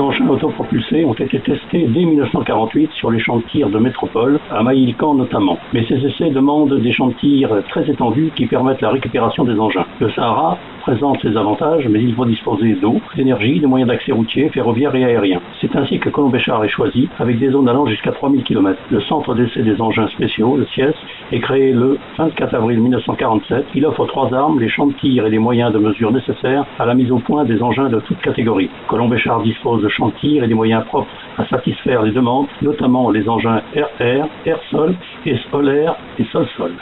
engins autopropulsés ont été testés dès 1948 sur les champs de tir de métropole, à Maïlcan notamment. Mais ces essais demandent des champs de tir très étendus qui permettent la récupération des engins. Le Sahara présente ses avantages, mais il faut disposer d'eau, d'énergie, de moyens d'accès routiers, ferroviaires et aériens. C'est ainsi que Colomb-Béchard est choisi, avec des zones allant jusqu'à 3000 km. Le centre d'essai des engins spéciaux, le CIES, est créé le 24 avril 1947. Il offre 3 armes, les champs de tir et les moyens de mesure nécessaires à la mise au point des engins de toutes catégories. Colomb-Béchard dispose de champs de tir et des moyens propres à satisfaire les demandes, notamment les engins air-air, air-sol et sol-air et sol-sol.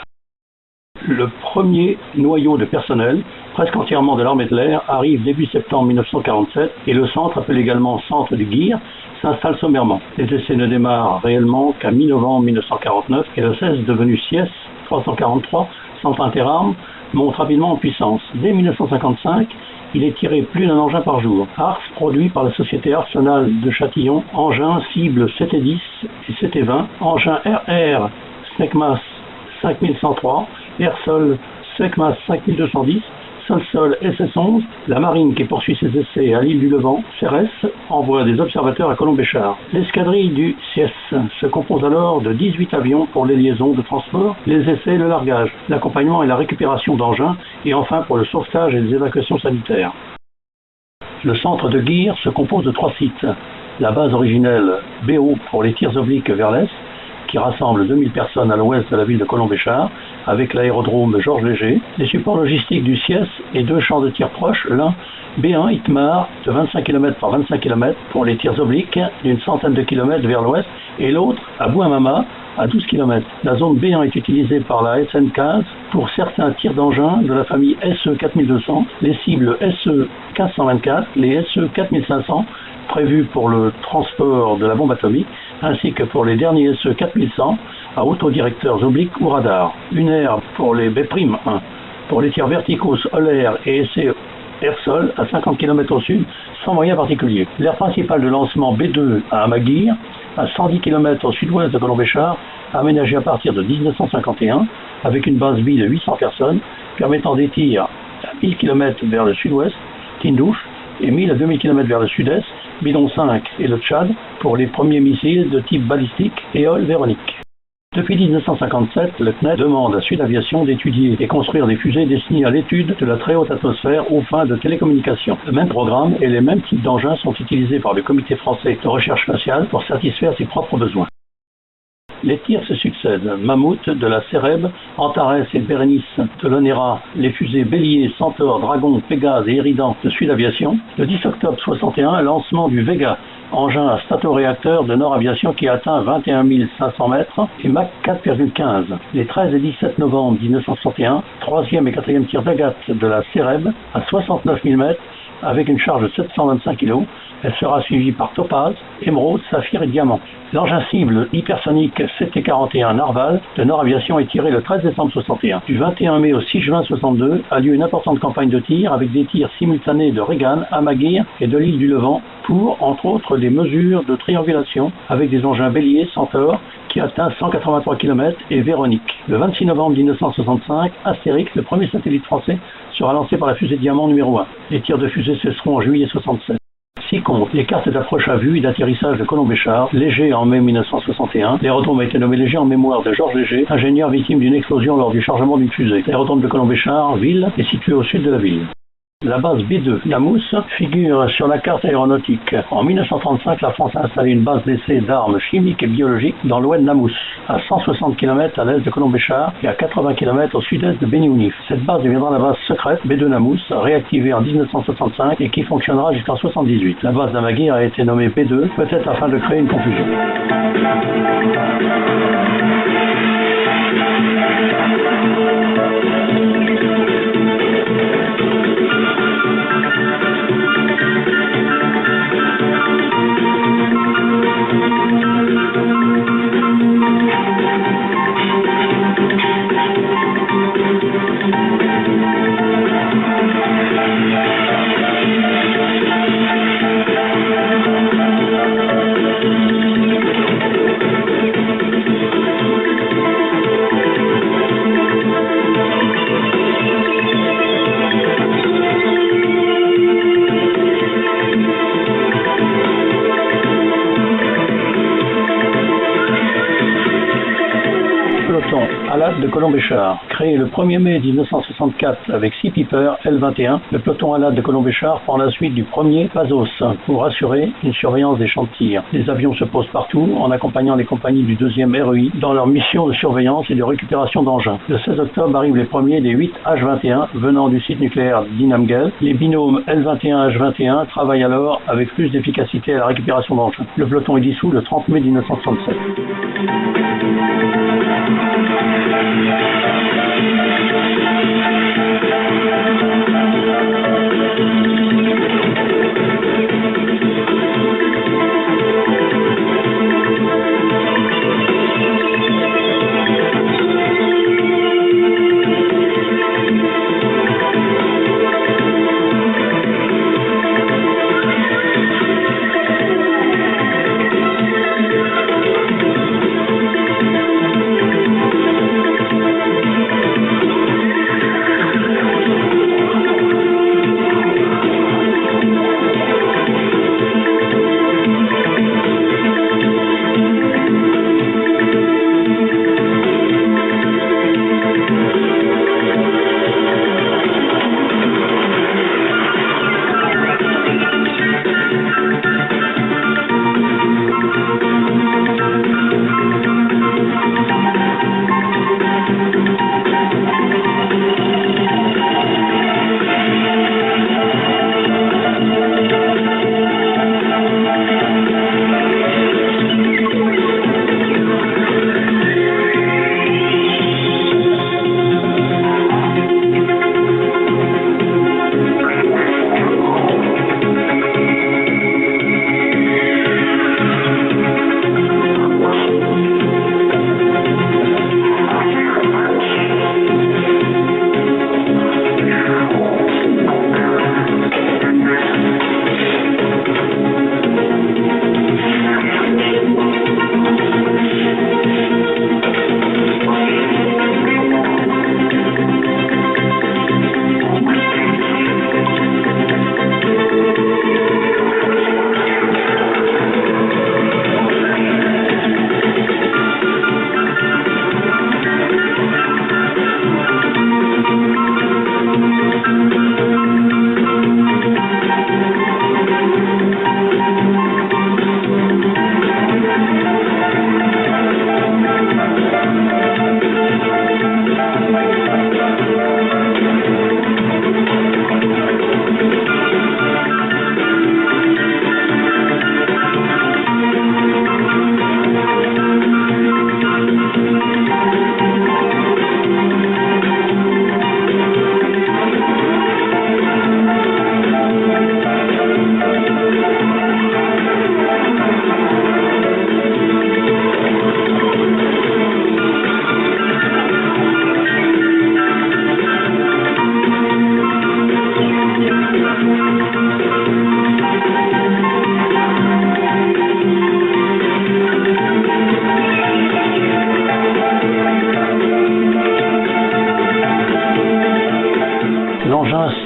Le premier noyau de personnel, presque entièrement de l'armée de l'air, arrive début septembre 1947 et le centre, appelé également centre de Guir, s'installe sommairement. Les essais ne démarrent réellement qu'à mi-novembre 1949 et le CES, devenu CIES 343, centre interarmes, monte rapidement en puissance. Dès 1955, il est tiré plus d'un engin par jour. Ars, produit par la société Arsenal de Châtillon, engin cible 7-10 et 7-20, engin RR SNECMAS 5103, Air-Sol SNECMAS 5210, Sol-Sol SS-11, la marine qui poursuit ses essais à l'île du Levant, CERES, envoie des observateurs à Colomb-Béchard. L'escadrille du CIES se compose alors de 18 avions pour les liaisons de transport, les essais et le largage, l'accompagnement et la récupération d'engins, et enfin pour le sauvetage et les évacuations sanitaires. Le centre de Guir se compose de 3 sites. La base originelle BO pour les tirs obliques vers l'est, qui rassemble 2000 personnes à l'ouest de la ville de Colomb-Béchard, avec l'aérodrome Georges Léger, les supports logistiques du CIES et 2 champs de tir proches, l'un B1 Itmar de 25 km par 25 km pour les tirs obliques d'une centaine de kilomètres vers l'ouest, et l'autre à Bouamama à 12 km. La zone B1 est utilisée par la SN15 pour certains tirs d'engins de la famille SE 4200, les cibles SE 1524, les SE 4500, prévus pour le transport de la bombe atomique, ainsi que pour les derniers SE 4100 à autodirecteurs obliques ou radars. Une aire pour les B'1, pour les tirs verticaux sol-air et essais air-sol à 50 km au sud, sans moyens particuliers. L'aire principale de lancement B2 à Amaguir, à 110 km au sud-ouest de Colomb-Béchard, aménagée à partir de 1951, avec une base B de 800 personnes, permettant des tirs à 1000 km vers le sud-ouest, Tindouf, et 1000 à 2000 km vers le sud-est, Bidon 5 et le Tchad, pour les premiers missiles de type balistique Éole Véronique. Depuis 1957, le CNED demande à Sud Aviation d'étudier et construire des fusées destinées à l'étude de la très haute atmosphère aux fins de télécommunications. Le même programme et les mêmes types d'engins sont utilisés par le Comité français de recherche spatiale pour satisfaire ses propres besoins. Les tirs se succèdent. Mammouth de la CEREB, Antares et Bérénice de l'ONERA, les fusées Bélier, Centaure, Dragon, Pégase et Éridan de Sud Aviation. Le 10 octobre 61, lancement du Vega, engin à statoréacteur de Nord Aviation qui atteint 21 500 mètres et Mach 4,15. Les 13 et 17 novembre 1961, 3e et 4e tir d'Agathe de la CEREB à 69 000 mètres avec une charge de 725 kg. Elle sera suivie par Topaz, Émeraude, Saphir et Diamant. L'engin cible hypersonique CT-41 Narval de Nord Aviation est tiré le 13 décembre 61. Du 21 mai au 6 juin 62 a lieu une importante campagne de tir avec des tirs simultanés de Regan, Amaguir et de l'île du Levant pour, entre autres, des mesures de triangulation avec des engins Bélier, Centaure qui atteint 183 km et Véronique. Le 26 novembre 1965, Astérix, le premier satellite français, sera lancé par la fusée Diamant numéro 1. Les tirs de fusée cesseront en juillet 67. Si compte les cartes d'approche à vue et d'atterrissage de Colomb-Béchard, Léger en mai 1961. L'aérodrome a été nommé Léger en mémoire de Georges Léger, ingénieur victime d'une explosion lors du chargement d'une fusée. L'aérodrome de Colomb-Béchard, ville, est situé au sud de la ville. La base B2, Namous, figure sur la carte aéronautique. En 1935, la France a installé une base d'essai d'armes chimiques et biologiques dans l'ouest de Namous, à 160 km à l'est de Colomb-Béchard et à 80 km au sud-est de Beni-Ounif. Cette base deviendra la base secrète B2 Namous, réactivée en 1965 et qui fonctionnera jusqu'en 1978. La base d'Amaguir a été nommée B2, peut-être afin de créer une confusion. Alade de Colombéchar. Créé le 1er mai 1964 avec 6 Piper L-21, le peloton Alade de Colombéchar prend la suite du premier Pazos pour assurer une surveillance des champs de tir. Les avions se posent partout en accompagnant les compagnies du 2e REI dans leur mission de surveillance et de récupération d'engins. Le 16 octobre arrivent les premiers des 8 H-21 venant du site nucléaire d'Inamgel. Les binômes L-21-H-21 travaillent alors avec plus d'efficacité à la récupération d'engins. Le peloton est dissous le 30 mai 1967.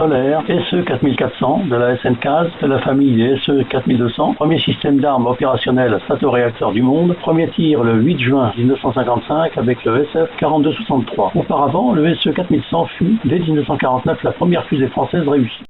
solaire SE4400 de la SN15 de la famille des SE4200, premier système d'armes opérationnel statoréacteur du monde, premier tir le 8 juin 1955 avec le SF4263. Auparavant, le SE4100 fut, dès 1949, la première fusée française réussie.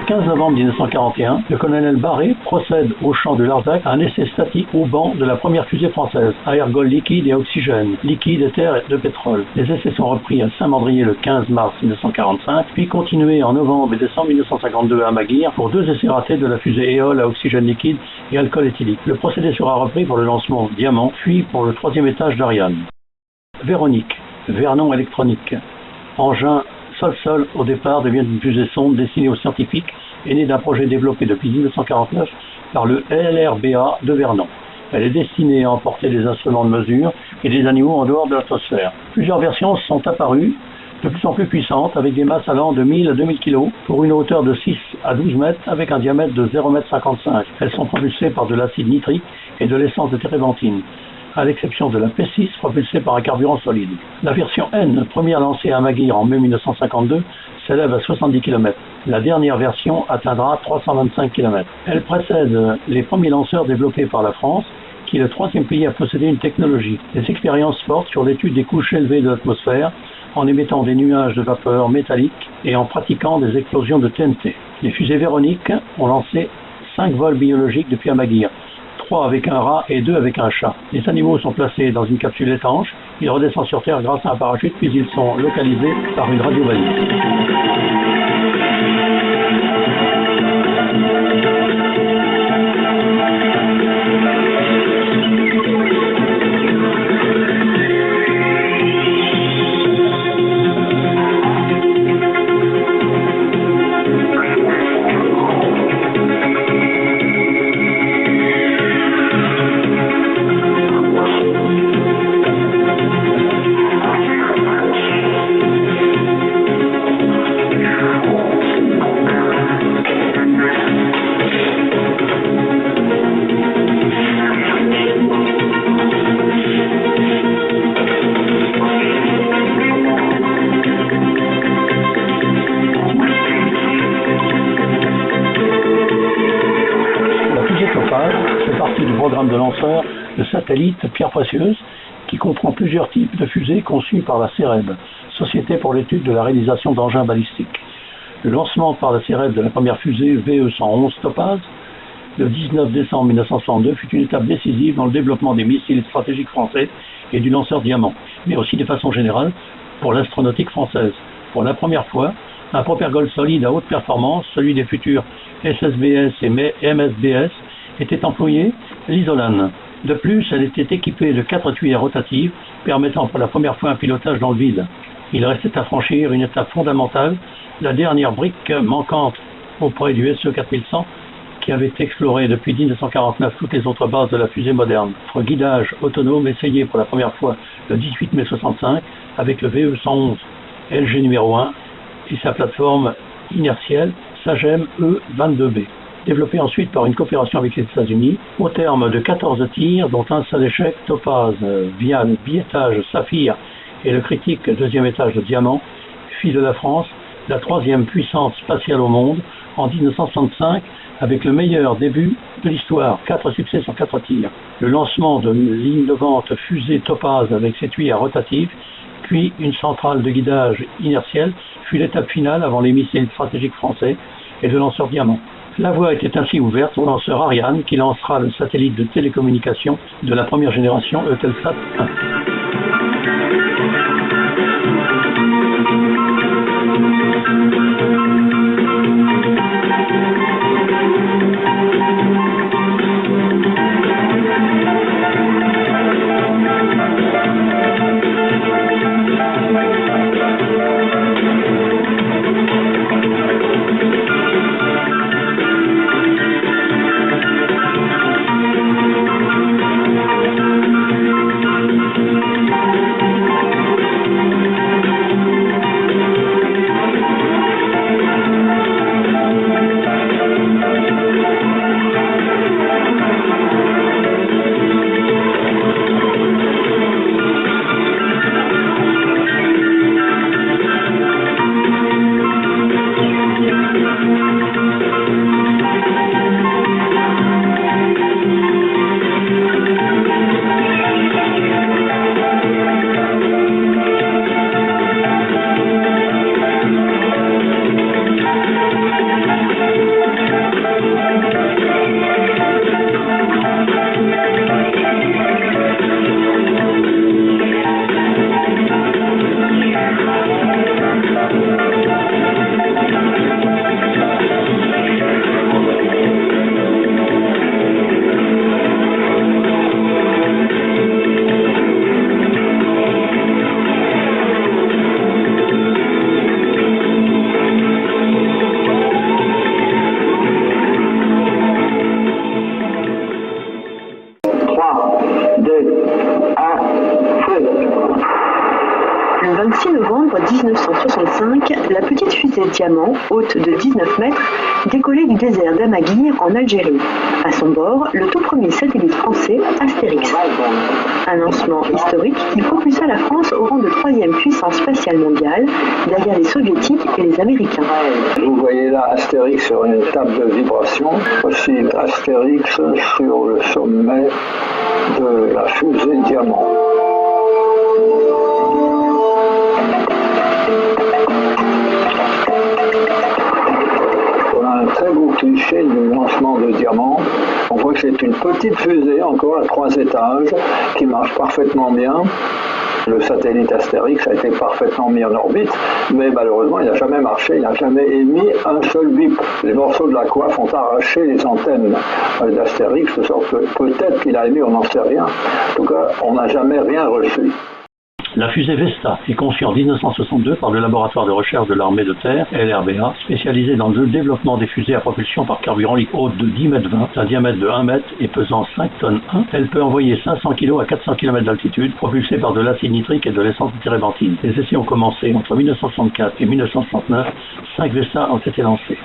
15 novembre 1941, le colonel Barré procède au champ de Larzac à un essai statique au banc de la première fusée française, à ergol liquide et à oxygène, liquide, terre et de pétrole. Les essais sont repris à Saint-Mandrier le 15 mars 1945, puis continués en novembre et décembre 1952 à Maguire pour 2 essais ratés de la fusée Éole à oxygène liquide et alcool éthylique. Le procédé sera repris pour le lancement Diamant, puis pour le 3e étage d'Ariane. Véronique, Vernon électronique. Engin sol-sol au départ devient une fusée sonde destinée aux scientifiques et née d'un projet développé depuis 1949 par le LRBA de Vernon. Elle est destinée à emporter des instruments de mesure et des animaux en dehors de l'atmosphère. Plusieurs versions sont apparues, de plus en plus puissantes, avec des masses allant de 1000 à 2000 kg pour une hauteur de 6 à 12 mètres avec un diamètre de 0,55 m. Elles sont propulsées par de l'acide nitrique et de l'essence de térébenthine, à l'exception de la P6 propulsée par un carburant solide. La version N, première lancée à Maguire en mai 1952, s'élève à 70 km. La dernière version atteindra 325 km. Elle précède les premiers lanceurs développés par la France, qui est le 3e pays à posséder une technologie. Les expériences portent sur l'étude des couches élevées de l'atmosphère, en émettant des nuages de vapeur métallique et en pratiquant des explosions de TNT. Les fusées Véronique ont lancé 5 vols biologiques depuis Amaguir, 3 avec un rat et 2 avec un chat. Les animaux sont placés dans une capsule étanche, ils redescendent sur Terre grâce à un parachute, puis ils sont localisés par une radio balise. De lanceur de satellites pierres précieuses qui comprend plusieurs types de fusées conçues par la CEREB, Société pour l'étude de la réalisation d'engins balistiques. Le lancement par la CEREB de la première fusée VE-111 Topaz le 19 décembre 1962 fut une étape décisive dans le développement des missiles stratégiques français et du lanceur Diamant, mais aussi de façon générale pour l'astronautique française. Pour la première fois, un propergol solide à haute performance, celui des futurs SSBS et MSBS, était employé, l'Isolan. De plus, elle était équipée de 4 tuyères rotatives, permettant pour la première fois un pilotage dans le vide. Il restait à franchir une étape fondamentale, la dernière brique manquante auprès du SE-4100, qui avait exploré depuis 1949 toutes les autres bases de la fusée moderne. Notre guidage autonome essayé pour la première fois le 18 mai 65 avec le VE-111 LG numéro 1 et sa plateforme inertielle SAGEM E-22B. Développé ensuite par une coopération avec les États-Unis, au terme de 14 tirs, dont un seul échec, Topaz, via le biétage Saphir et le critique 2e étage de Diamant, fit de la France la 3e puissance spatiale au monde en 1965, avec le meilleur début de l'histoire, 4 succès sur 4 tirs. Le lancement de l'innovante fusée Topaz avec ses tuyères rotatives, puis une centrale de guidage inertielle, fut l'étape finale avant les missiles stratégiques français et le lanceur Diamant. La voie était ainsi ouverte au lanceur Ariane qui lancera le satellite de télécommunication de la première génération Eutelsat 1. Diamant, haute de 19 mètres, décollée du désert d'Amaguir en Algérie. À son bord, le tout premier satellite français, Astérix. Un lancement historique qui propulsa la France au rang de 3e puissance spatiale mondiale, derrière les Soviétiques et les Américains. Vous voyez là Astérix sur une table de vibration, aussi Astérix sur le sommet de la fusée Diamant. Un très beau cliché du lancement de Diamant. On voit que c'est une petite fusée, encore à 3 étages, qui marche parfaitement bien. Le satellite Astérix a été parfaitement mis en orbite, mais malheureusement, il n'a jamais marché, il n'a jamais émis un seul bip. Les morceaux de la coiffe ont arraché les antennes d'Astérix, de sorte que peut-être qu'il a émis, on n'en sait rien. En tout cas, on n'a jamais rien reçu. La fusée Vesta est conçue en 1962 par le laboratoire de recherche de l'armée de terre, LRBA, spécialisé dans le développement des fusées à propulsion par carburant liquide haute de 10 mètres 20, d'un diamètre de 1 mètre et pesant 5 tonnes 1. Elle peut envoyer 500 kg à 400 km d'altitude, propulsée par de l'acide nitrique et de l'essence de térébenthine. Les essais ont commencé entre 1964 et 1969. 5 Vesta ont été lancés.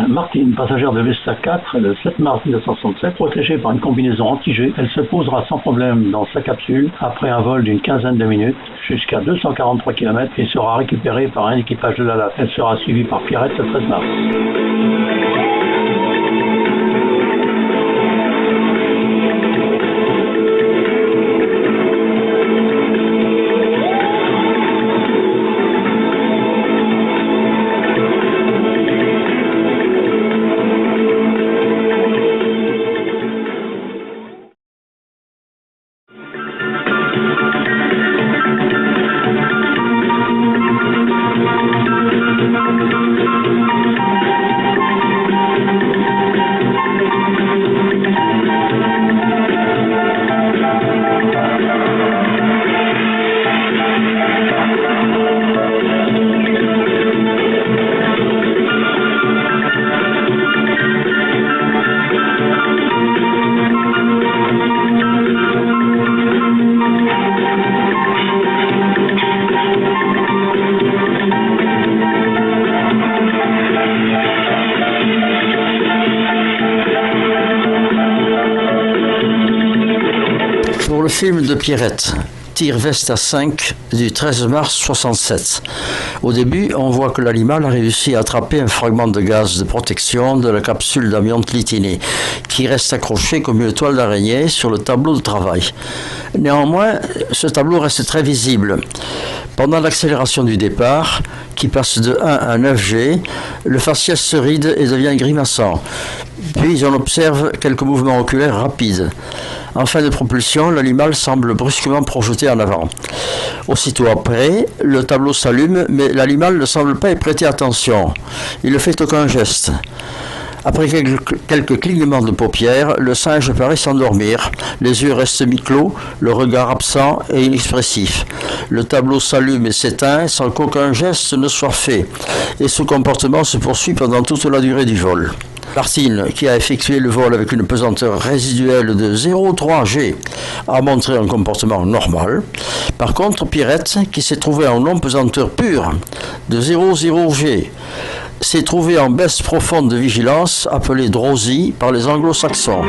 Martine, passagère de Vesta 4, le 7 mars 1967, protégée par une combinaison anti-G, elle se posera sans problème dans sa capsule après un vol d'une quinzaine de minutes jusqu'à 243 km et sera récupérée par un équipage de la LAF. Elle sera suivie par Pierrette le 13 mars. Pour le film de Pierrette, Tir Vesta 5 du 13 mars 67. Au début, on voit que l'animal a réussi à attraper un fragment de gaz de protection de la capsule d'amiante litinée, qui reste accroché comme une toile d'araignée sur le tableau de travail. Néanmoins, ce tableau reste très visible. Pendant l'accélération du départ, qui passe de 1 à 9G, le faciès se ride et devient grimaçant. Puis on observe quelques mouvements oculaires rapides. En fin de propulsion, l'animal semble brusquement projeté en avant. Aussitôt après, le tableau s'allume, mais l'animal ne semble pas y prêter attention. Il ne fait aucun geste. Après quelques clignements de paupières, le singe paraît s'endormir. Les yeux restent mi-clos, le regard absent et inexpressif. Le tableau s'allume et s'éteint sans qu'aucun geste ne soit fait. Et ce comportement se poursuit pendant toute la durée du vol. Martine, qui a effectué le vol avec une pesanteur résiduelle de 0,3 G, a montré un comportement normal. Par contre, Pierrette, qui s'est trouvée en non-pesanteur pure de 0,0 G, s'est trouvée en baisse profonde de vigilance, appelée drowsy par les anglo-saxons.